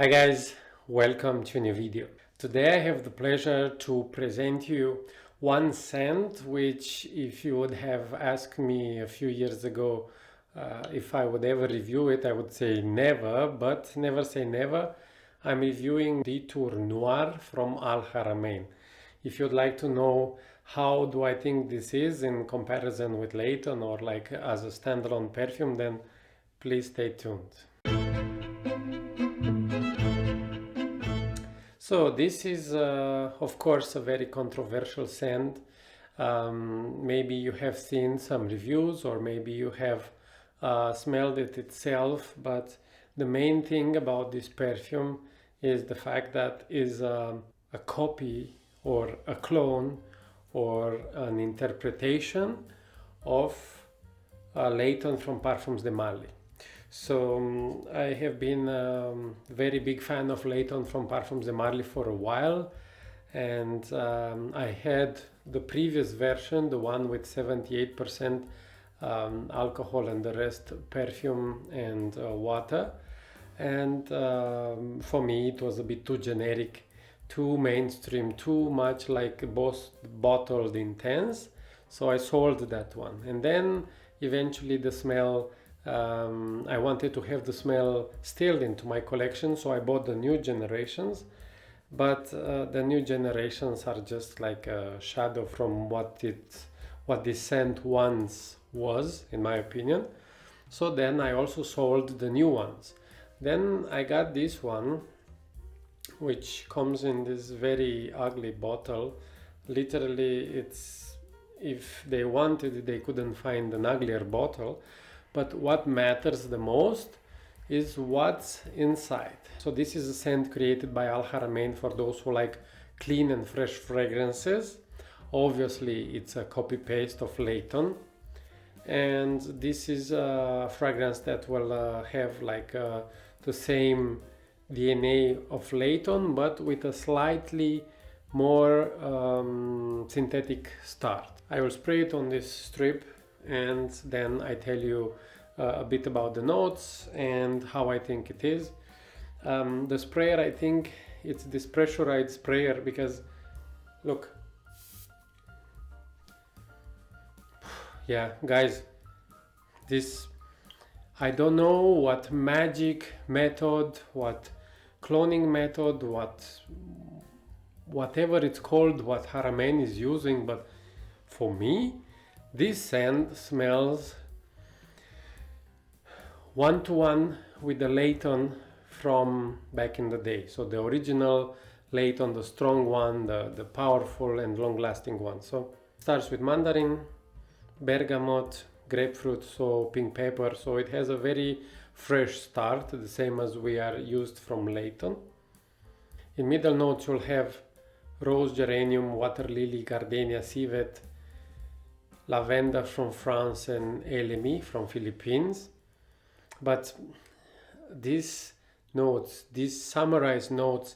Hi guys, welcome to a new video. Today I have the pleasure to present you one scent which, if you would have asked me a few years ago if I would ever review it, I would say never, but never say never. I'm reviewing Detour Noir from Haramain. If you'd like to know how do I think this is in comparison with Layton or like as a standalone perfume, then please stay tuned. So this is of course a very controversial scent. Maybe you have seen some reviews or maybe you have smelled it itself, but the main thing about this perfume is the fact that is a copy or a clone or an interpretation of Layton from Parfums de Marly. So I have been a very big fan of Layton from Parfums de Marly for a while, and I had the previous version, the one with 78% alcohol and the rest perfume and water, and for me it was a bit too generic, too mainstream, too much like Boss Bottled Intense, so I sold that one. And then eventually the smell, I wanted to have the smell still into my collection, so I bought the new generations, but the new generations are just like a shadow from what this scent once was, in my opinion. So then I also sold the new ones. Then I got this one, which comes in this very ugly bottle. Literally, it's, if they wanted, they couldn't find an uglier bottle. But what matters the most is what's inside. So this is a scent created by Haramain for those who like clean and fresh fragrances. Obviously it's a copy-paste of Layton, and this is a fragrance that will have like the same DNA of Layton, but with a slightly more synthetic start. I will spray it on this strip, and then I tell you a bit about the notes and how I think it is. The sprayer, I think it's this pressurized sprayer, because look, yeah guys, this, I don't know what magic method, what cloning method, whatever it's called, what Haramain is using, but for me this scent smells one-to-one with the Layton from back in the day. So the original Layton, the strong one, the powerful and long-lasting one. So it starts with Mandarin, Bergamot, Grapefruit, so pink pepper. So it has a very fresh start, the same as we are used from Layton. In middle notes you'll have rose, geranium, water lily, Gardenia, Civet, Lavender from France, and Elemi from Philippines. But these notes, these summarized notes,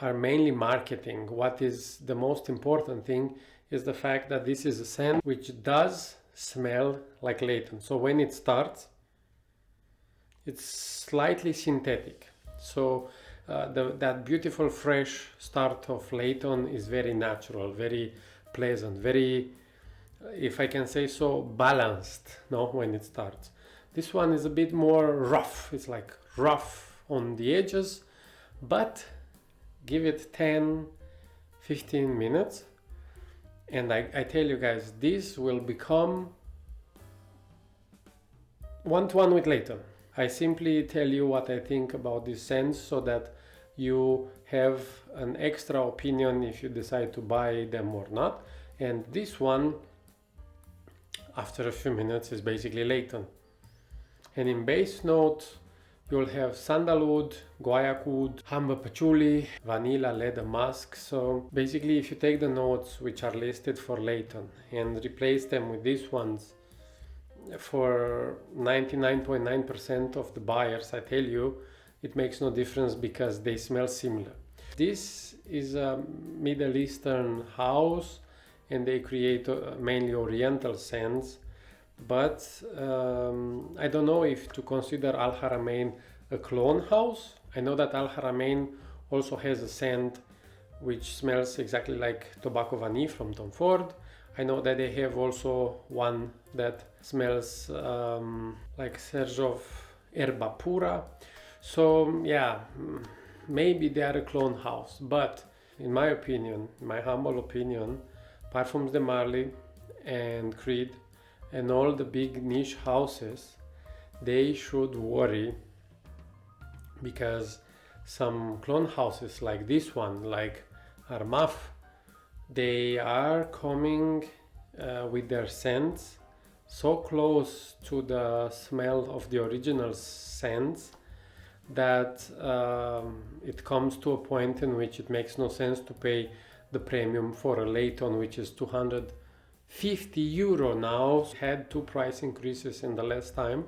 are mainly marketing. What is the most important thing is the fact that this is a scent which does smell like Layton. So when it starts, it's slightly synthetic. So that beautiful fresh start of Layton is very natural, very pleasant, very, if I can say so, balanced, no, when it starts. This one is a bit more rough. It's like rough on the edges, but give it 10-15 minutes and I tell you guys, this will become one-to-one with Layton. I simply tell you what I think about these scents so that you have an extra opinion if you decide to buy them or not. And this one, after a few minutes, is basically Layton. And in base note you'll have Sandalwood, Guaiacwood, Humble Patchouli, Vanilla, Leather, Musk. So basically if you take the notes which are listed for Layton and replace them with these ones, for 99.9% of the buyers, I tell you, it makes no difference because they smell similar. This is a Middle Eastern house and they create mainly Oriental scents. But I don't know if to consider Haramain a clone house. I know that Al Haramain also has a scent which smells exactly like tobacco vanille from Tom Ford. I know that they have also one that smells like Sergov Herba Pura. So yeah, maybe they are a clone house, but in my opinion, my humble opinion, Parfums de Marly and Creed and all the big niche houses, they should worry, because some clone houses like this one, like Armaf, they are coming with their scents so close to the smell of the original scents that it comes to a point in which it makes no sense to pay the premium for a Layton, which is 250 euro now. Had 2 price increases in the last time,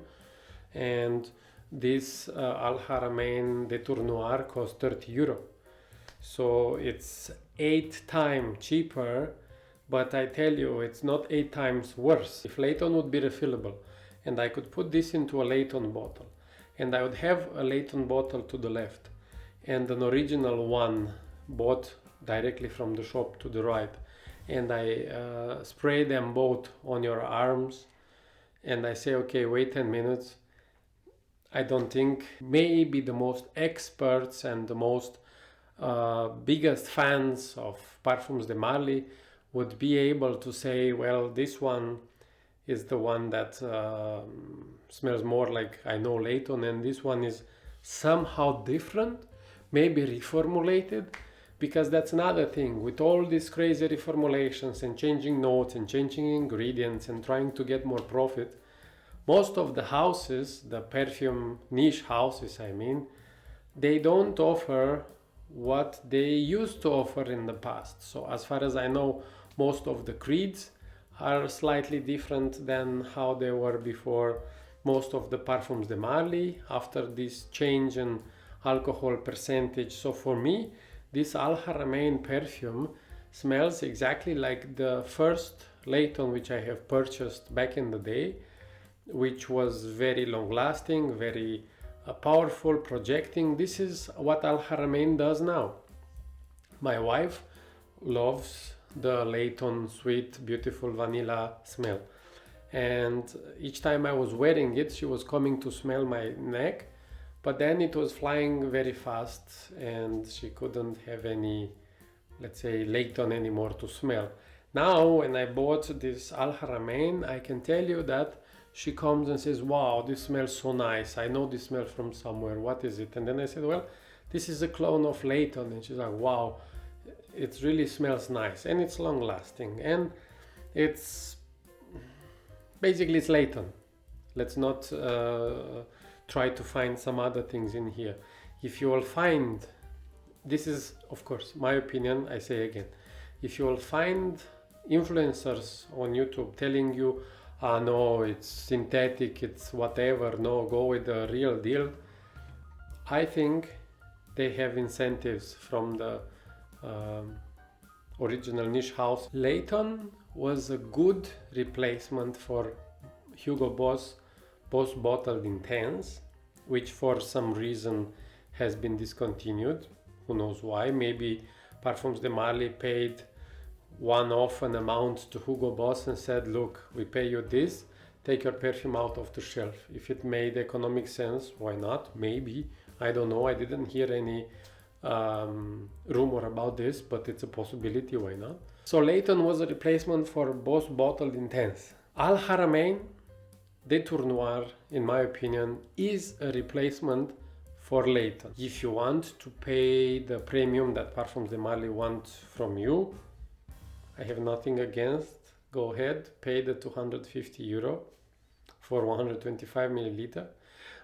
and this Al Haramain Detour Noir costs 30 euro. So it's 8 times cheaper, but I tell you, it's not 8 times worse. If Layton would be refillable and I could put this into a Layton bottle, and I would have a Layton bottle to the left and an original one bought directly from the shop to the right, and I spray them both on your arms and I say, okay, wait 10 minutes, I don't think maybe the most experts and the most biggest fans of Parfums de Marly would be able to say, well, this one is the one that smells more like, I know, Layton, and this one is somehow different, maybe reformulated, because that's another thing. With all these crazy reformulations and changing notes and changing ingredients and trying to get more profit, most of the houses, the perfume niche houses, I mean, they don't offer what they used to offer in the past. So as far as I know, most of the creeds are slightly different than how they were before. Most of the Parfums de Marly after this change in alcohol percentage. So for me, this Al Haramain perfume smells exactly like the first Layton which I have purchased back in the day, which was very long lasting, very powerful, projecting. This is what Al Haramain does now. My wife loves the Layton sweet, beautiful vanilla smell, and each time I was wearing it, she was coming to smell my neck, but then it was flying very fast and she couldn't have any, let's say, Layton anymore to smell. Now when I bought this Al Haramain, I can tell you that she comes and says, wow, this smells so nice, I know this smell from somewhere, what is it? And then I said, well, this is a clone of Layton. And she's like, wow, it really smells nice and it's long lasting, and it's basically it's Layton. Let's not try to find some other things in here. If you will find, this is of course my opinion, I say again, if you will find influencers on YouTube telling you, ah no, it's synthetic, it's whatever, no, go with the real deal, I think they have incentives from the original niche house. Layton was a good replacement for Hugo Boss Bottled Intense, which for some reason has been discontinued. Who knows why? Maybe Parfums de Marly paid one-off an amount to Hugo Boss and said, look, we pay you this, take your perfume out of the shelf. If it made economic sense, why not? Maybe, I don't know, I didn't hear any rumor about this, but it's a possibility, why not? So Layton was a replacement for Boss Bottled Intense. Al Haramain Detour Noir, in my opinion, is a replacement for Layton. If you want to pay the premium that Parfums de Marly want from you, I have nothing against, go ahead, pay the 250 euro for 125 milliliter.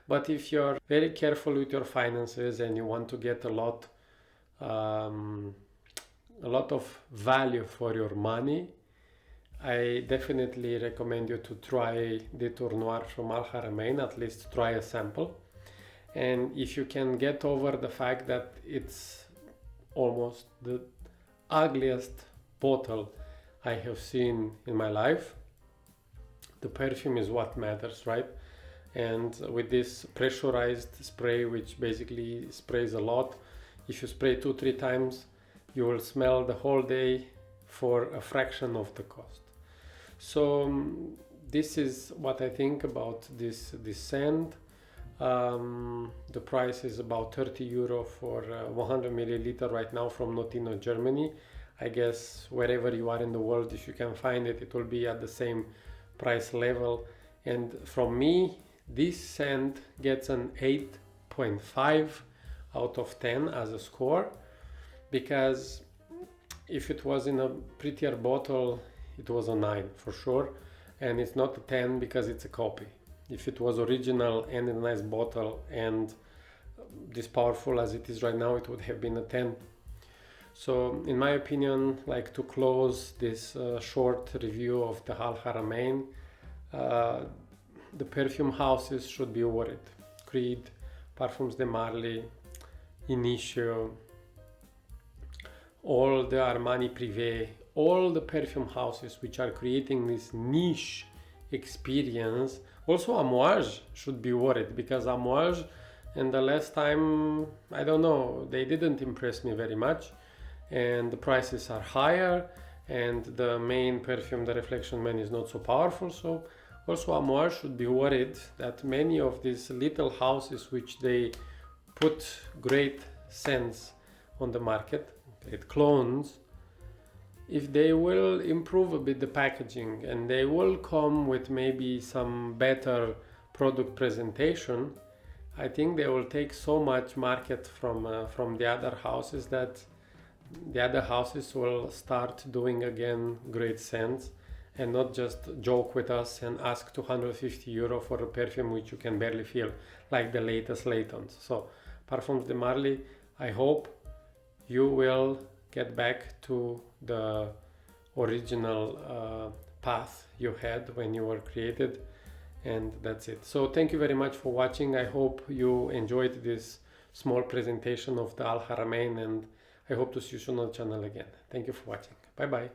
But if you're very careful with your finances and you want to get a lot of value for your money, I definitely recommend you to try Detour Noir from Al Haramain, at least try a sample. And if you can get over the fact that it's almost the ugliest bottle I have seen in my life, the perfume is what matters, right? And with this pressurized spray, which basically sprays a lot, if you spray 2-3 times, you will smell the whole day for a fraction of the cost. So this is what I think about this scent. The price is about 30 euro for 100 milliliter right now from Notino, Germany. I guess wherever you are in the world, if you can find it, it will be at the same price level. And from me, this scent gets an 8.5 out of 10 as a score, because if it was in a prettier bottle, it was a 9 for sure, and it's not a 10 because it's a copy. If it was original and in a nice bottle and this powerful as it is right now, it would have been a 10. So in my opinion, like, to close this short review of the Haramain, the perfume houses should be worried. Creed, Parfums de Marly, Initio, all the Armani Privé, all the perfume houses which are creating this niche experience. Also Amouage should be worried, because Amouage, and the last time, I don't know, they didn't impress me very much, and the prices are higher, and the main perfume, the Reflection Man, is not so powerful. So also Amouage should be worried that many of these little houses which they put great scents on the market, great clones, if they will improve a bit the packaging and they will come with maybe some better product presentation, I think they will take so much market from the other houses that the other houses will start doing again great scents, and not just joke with us and ask 250 euro for a perfume which you can barely feel, like the latest Laytons. So Parfums de Marly, I hope you will get back to the original path you had when you were created, and that's it. So thank you very much for watching. I hope you enjoyed this small presentation of the Haramain, and I hope to see you soon on the channel again. Thank you for watching. Bye bye.